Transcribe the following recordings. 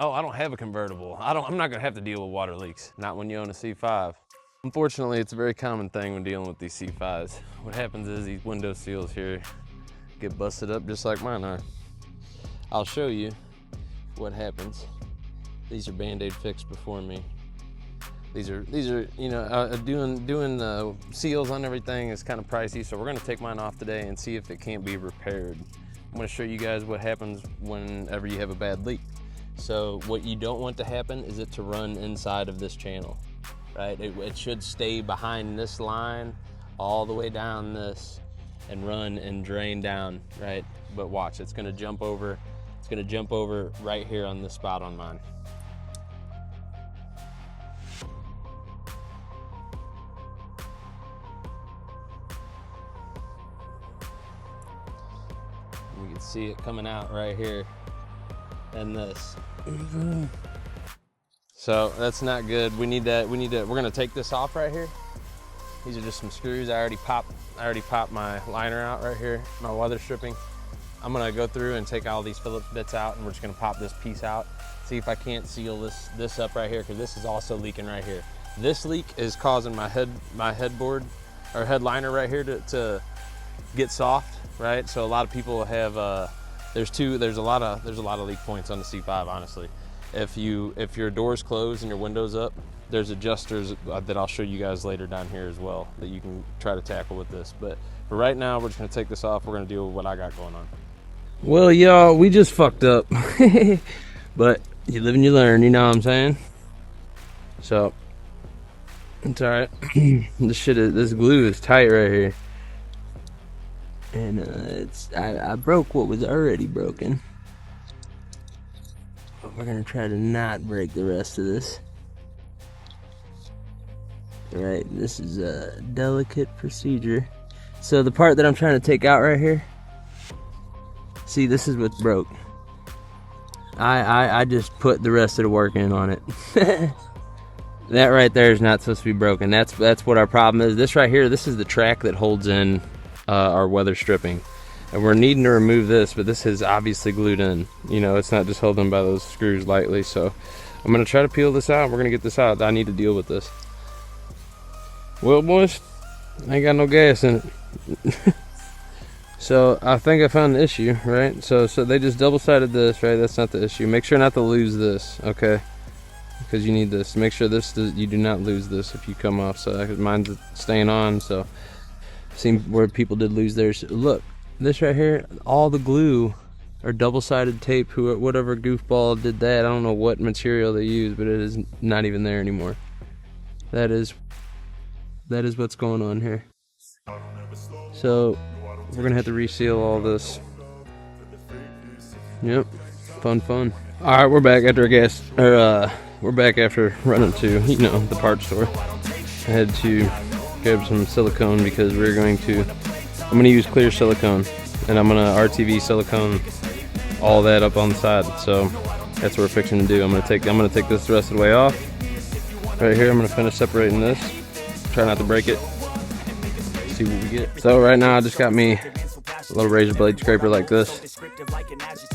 Oh, I don't have a convertible. I'm not gonna have to deal with water leaks. Not when you own a C5. Unfortunately, it's a very common thing when dealing with these C5s. What happens is these window seals here get busted up just like mine are. I'll show you what happens. These are Band-Aid fixed before me. These are you know, doing seals on everything is kind of pricey, so we're gonna take mine off today and see if it can't be repaired. I'm gonna show you guys what happens whenever you have a bad leak. So what you don't want to happen is it to run inside of this channel, right? It should stay behind this line all the way down this and run and drain down, right? But watch, it's gonna jump over. It's gonna jump over right here on this spot on mine. You can see it coming out right here and this. So that's not good. We need to, we're gonna take this off right here. These are just some screws. I already popped my liner out right here, my weather stripping. I'm gonna go through and take all these Phillips bits out, and we're just gonna pop this piece out. See if I can't seal this up right here, because this is also leaking right here. This leak is causing my headboard or head liner right here to get soft, right? So a lot of people have there's a lot of leak points on the C5, honestly. If your door's closed and your window's up, there's adjusters that I'll show you guys later down here as well that you can try to tackle with this. But for right now, we're just gonna take this off. We're gonna deal with what I got going on. Well, y'all, we just fucked up. But you live and you learn, you know what I'm saying? So it's all right. This glue is tight right here. And I broke what was already broken. But we're gonna try to not break the rest of this. Right, this is a delicate procedure. So the part that I'm trying to take out right here, see, this is what's broke. I just put the rest of the work in on it. That right there is not supposed to be broken. That's what our problem is. This right here, this is the track that holds in our weather stripping, and we're needing to remove this, but this is obviously glued in. You know, it's not just held in by those screws lightly. So I'm gonna try to peel this out. We're gonna get this out. I need to deal with this. Well, boys, I ain't got no gas in it. So I think I found the issue, right? So they just double-sided this, right? That's not the issue. Make sure not to lose this, okay? Because you need this. Make sure you do not lose this if you come off. So mine's staying on. So seen where people did lose theirs. Look, this right here, all the glue or double-sided tape. Whatever goofball did that, I don't know what material they used, but it is not even there anymore. That is what's going on here. So we're gonna have to reseal all this. Yep, fun. All right, we're back after we're back after running to, you know, the parts store. I had to grab some silicone because I'm gonna use clear silicone, and I'm gonna RTV silicone all that up on the side. So that's what we're fixing to do. I'm gonna take this the rest of the way off. Right here, I'm gonna finish separating this. Try not to break it. See what we get. So right now I just got me a little razor blade scraper like this,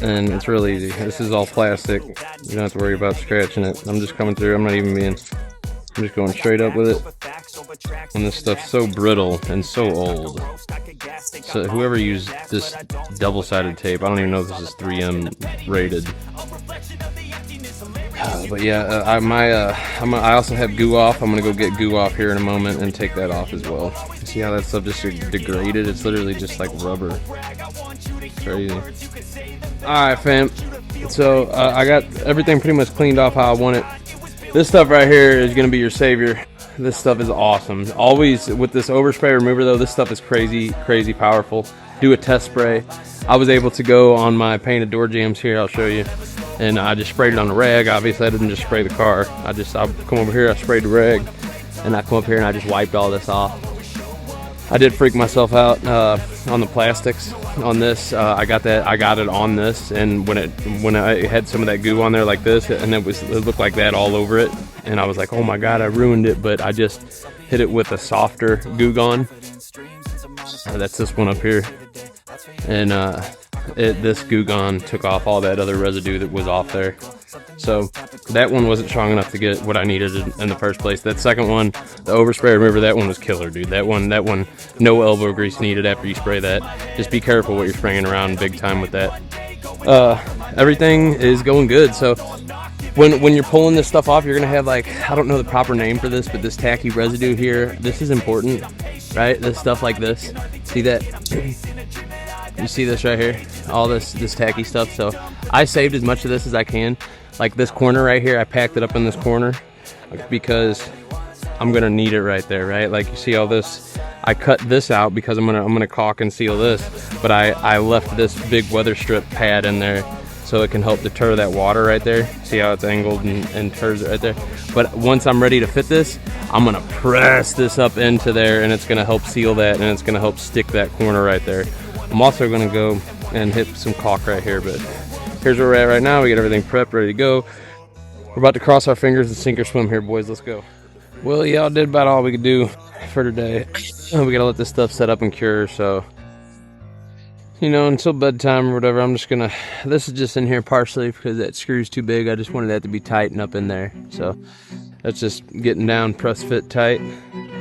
and it's real easy. This is all plastic. You don't have to worry about scratching it. I'm just coming through. I'm just going straight up with it. And this stuff's so brittle and so old. So whoever used this double-sided tape, I don't even know if this is 3M rated. But yeah, I also have goo off. I'm gonna go get goo off here in a moment and take that off as well. See how that stuff just degraded? It's literally just like rubber. Crazy. Alright, fam. So I got everything pretty much cleaned off how I want it. This stuff right here is gonna be your savior. This stuff is awesome. Always with this overspray remover though, this stuff is crazy powerful. Do a test spray. I was able to go on my painted door jambs here, I'll show you. And I just sprayed it on the rag. Obviously I didn't just spray the car. I come over here, I sprayed the rag, and I come up here and I just wiped all this off. I did freak myself out on the plastics on this. I got it on this, and when I had some of that goo on there like this, and it looked like that all over it, and I was like, oh my god, I ruined it. But I just hit it with a softer Goo Gone. That's this one up here, and this Goo Gone took off all that other residue that was off there. So that one wasn't strong enough to get what I needed in the first place. That second one, the overspray, remember that one was killer, dude. That one, no elbow grease needed after you spray that. Just be careful what you're spraying around big time with that. Everything is going good. So when you're pulling this stuff off, you're gonna have, like, I don't know the proper name for this, but this tacky residue here, this is important, right? This stuff like this, see that? You see this right here, all this tacky stuff. So I saved as much of this as I can. Like this corner right here, I packed it up in this corner because I'm gonna need it right there, right? Like you see all this, I cut this out because I'm gonna caulk and seal this, but I left this big weather strip pad in there so it can help deter that water right there. See how it's angled and deters it right there. But once I'm ready to fit this, I'm gonna press this up into there, and it's gonna help seal that, and it's gonna help stick that corner right there. I'm also gonna go and hit some caulk right here, but here's where we're at right now. We got everything prepped, ready to go. We're about to cross our fingers and sink or swim here, boys. Let's go. Well, y'all did about all we could do for today. We gotta let this stuff set up and cure, so, you know, until bedtime or whatever, I'm just gonna, this is just in here partially because that screw's too big. I just wanted that to be tight and up in there. So that's just getting down, press fit tight.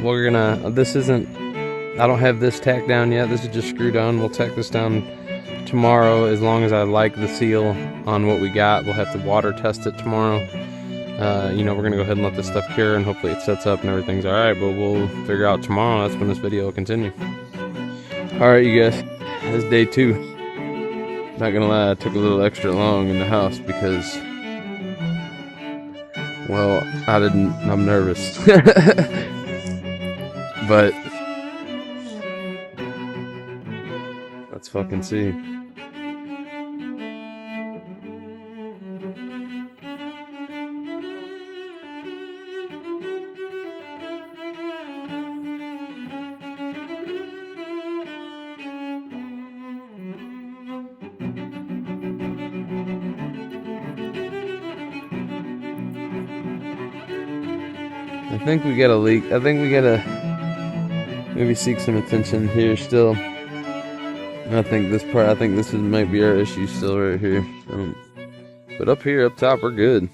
We're gonna, this isn't, I don't have this tacked down yet. This is just screwed on. We'll tack this down tomorrow as long as I like the seal on what we got. We'll have to water test it tomorrow. You know, we're gonna go ahead and let this stuff cure, and hopefully it sets up and everything's all right, but we'll figure out tomorrow. That's when this video will continue. All right, you guys, this is day 2. Not gonna lie, I took a little extra long in the house because, well, I'm nervous. But let's fucking see. I think we got a leak. I think we gotta maybe seek some attention here still. I think this might be our issue still right here. But up here, up top, we're good.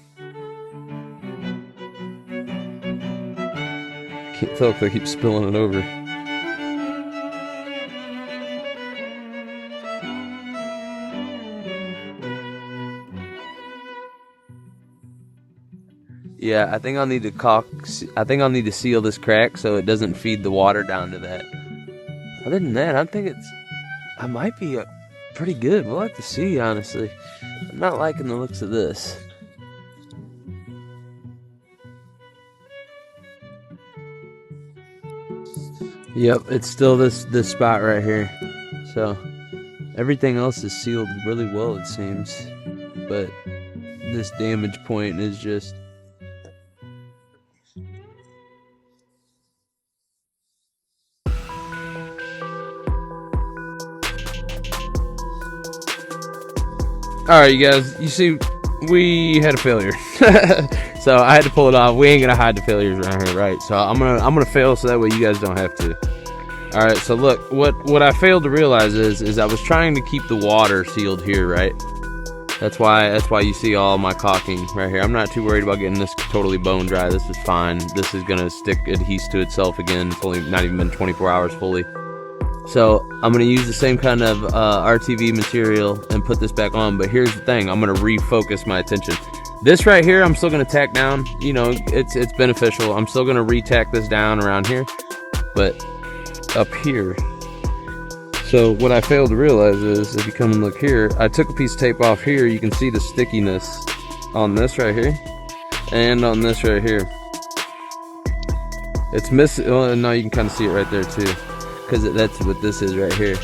Can't tell if I keep spilling it over. Yeah, I think I'll need to I'll need to seal this crack so it doesn't feed the water down to that. Other than that, I might be pretty good. We'll have to see, honestly. I'm not liking the looks of this. Yep, it's still this spot right here. So everything else is sealed really well, it seems. But this damage point is just... Alright, you guys, you see, we had a failure. So I had to pull it off. We ain't gonna hide the failures around here, right? So I'm gonna fail so that way you guys don't have to. Alright, so look, what I failed to realize is I was trying to keep the water sealed here, right? That's why you see all my caulking right here. I'm not too worried about getting this totally bone dry. This is fine. This is gonna adhere to itself again. It's only not even been 24 hours fully. So I'm going to use the same kind of RTV material and put this back on, but here's the thing, I'm going to refocus my attention. This right here, I'm still going to tack down, you know, it's beneficial. I'm still going to re-tack this down around here, but up here. So what I failed to realize is, if you come and look here, I took a piece of tape off here, you can see the stickiness on this right here, and on this right here. It's missing, oh, no, you can kind of see it right there too. Because that's what this is right here.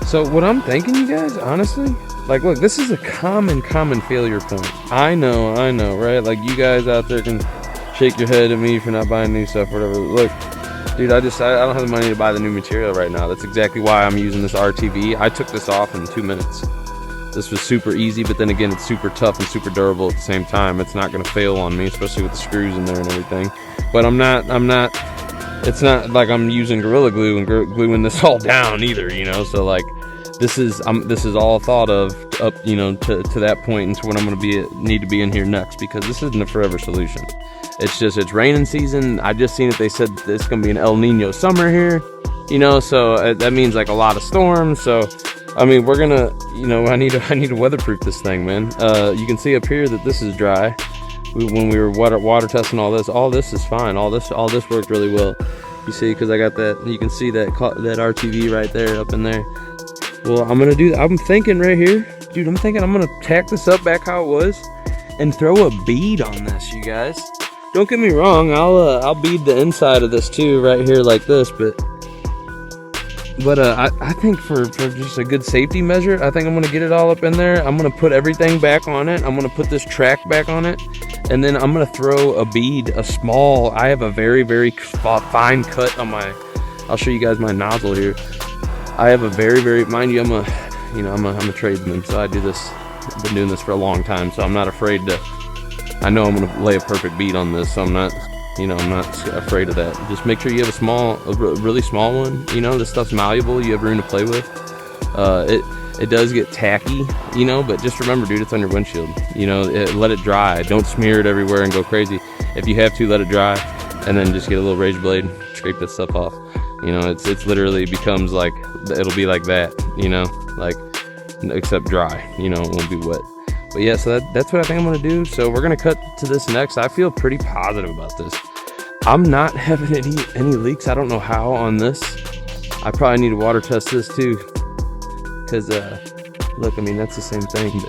So what I'm thinking, you guys, honestly, like, look, this is a common failure point. I know, right? Like, you guys out there can shake your head at me for not buying new stuff or whatever. Look, dude, I don't have the money to buy the new material right now. That's exactly why I'm using this RTV. I took this off in 2 minutes. This was super easy, but then again, it's super tough and super durable at the same time. It's not gonna fail on me, especially with the screws in there and everything. But it's not like I'm using Gorilla Glue and gluing this all down either, you know? So, like, this is all thought of up, you know, to that point into when I'm going to need to be in here next, because this isn't a forever solution. It's raining season. I just seen it. They said it's going to be an El Nino summer here, you know, so that means like a lot of storms. So, I mean, we're going to, you know, I need to weatherproof this thing, man. You can see up here that this is dry. When we were water testing all this is fine. All this worked really well. You see, because I got that, you can see that RTV right there up in there. Well, I'm thinking right here, dude, I'm going to tack this up back how it was and throw a bead on this, you guys. Don't get me wrong, I'll bead the inside of this too, right here like this, but I think for just a good safety measure, I think I'm gonna get it all up in there. I'm gonna put everything back on it. I'm gonna put this track back on it, and then I'm gonna throw a bead, I have a very, very fine cut on my, I'll show you guys my nozzle here. I have a very, very, mind you, I'm a tradesman, so I do this, I've been doing this for a long time, so I'm not afraid to, I know I'm gonna lay a perfect bead on this, so I'm not afraid of that. Just make sure you have a really small one. You know, this stuff's malleable. You have room to play with. It does get tacky, you know, but just remember, dude, it's on your windshield. You know, let it dry. Don't smear it everywhere and go crazy. If you have to, let it dry, and then just get a little razor blade, scrape that stuff off. You know, it's literally becomes like, it'll be like that. You know, like, except dry. You know, it won't be wet. But yeah, so that's what I think I'm going to do. So we're going to cut to this next. I feel pretty positive about this. I'm not having any leaks. I don't know how on this. I probably need to water test this too. Because, look, I mean, that's the same thing.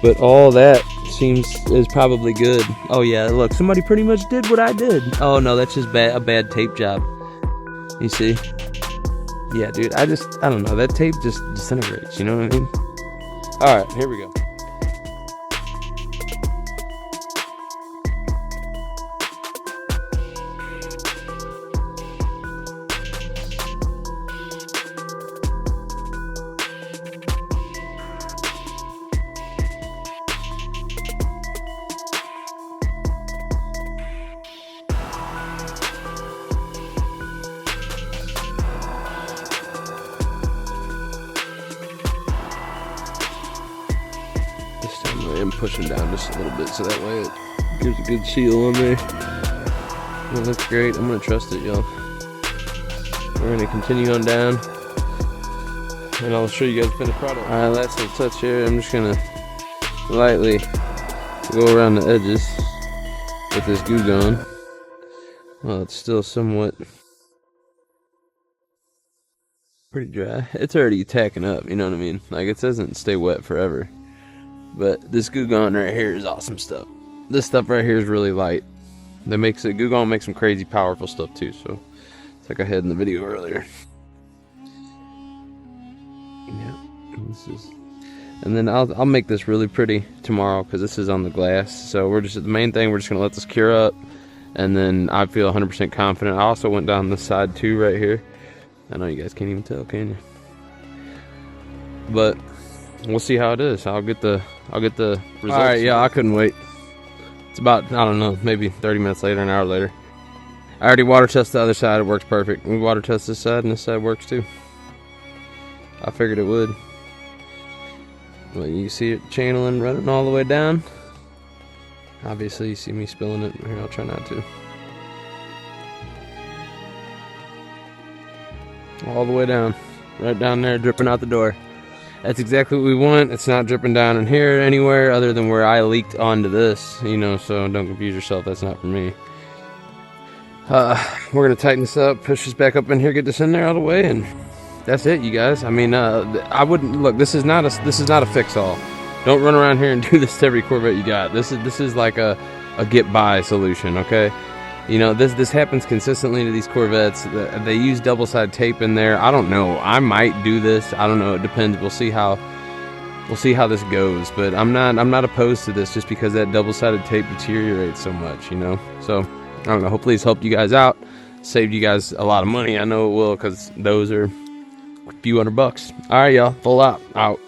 But all that is probably good. Oh yeah, look, somebody pretty much did what I did. Oh no, that's just a bad tape job. You see? Yeah, dude, I don't know. That tape just disintegrates, you know what I mean? All right, here we go. I am pushing down just a little bit so that way it gives a good seal on there. Well, that's great. I'm going to trust it, y'all. We're going to continue on down, and I'll show you guys the finished product. Alright, last little touch here. I'm just going to lightly go around the edges with this Goo Gone. Well, it's still somewhat pretty dry. It's already tacking up, you know what I mean? Like, it doesn't stay wet forever. But this Goo Gone right here is awesome stuff. This stuff right here is really light. Goo Gone makes some crazy powerful stuff too. So it's like I had in the video earlier. Yeah, and then I'll make this really pretty tomorrow because this is on the glass. So the main thing, we're just gonna let this cure up, and then I feel 100% confident. I also went down this side too, right here. I know you guys can't even tell, can you? But we'll see how it is. I'll get the results. All right, yeah, I couldn't wait. It's about, I don't know, maybe 30 minutes later, an hour later. I already water tested the other side. It works perfect. We water test this side, and this side works too. I figured it would. Well, you see it channeling, running all the way down. Obviously, you see me spilling it. Here, I'll try not to. All the way down. Right down there, dripping out the door. That's exactly what we want. It's not dripping down in here anywhere other than where I leaked onto this, you know, so don't confuse yourself. That's not for me. We're going to tighten this up, push this back up in here, get this in there all the way, and that's it, you guys. I mean, I wouldn't, look, this is not a fix-all. Don't run around here and do this to every Corvette you got. This is like a get-by solution, okay? You know, this happens consistently to these Corvettes. They use double-sided tape in there. I don't know. I might do this. I don't know. It depends. We'll see how this goes. But I'm not opposed to this just because that double-sided tape deteriorates so much, you know. So I don't know. Hopefully it's helped you guys out. Saved you guys a lot of money. I know it will because those are a few $100. All right, y'all. Full out.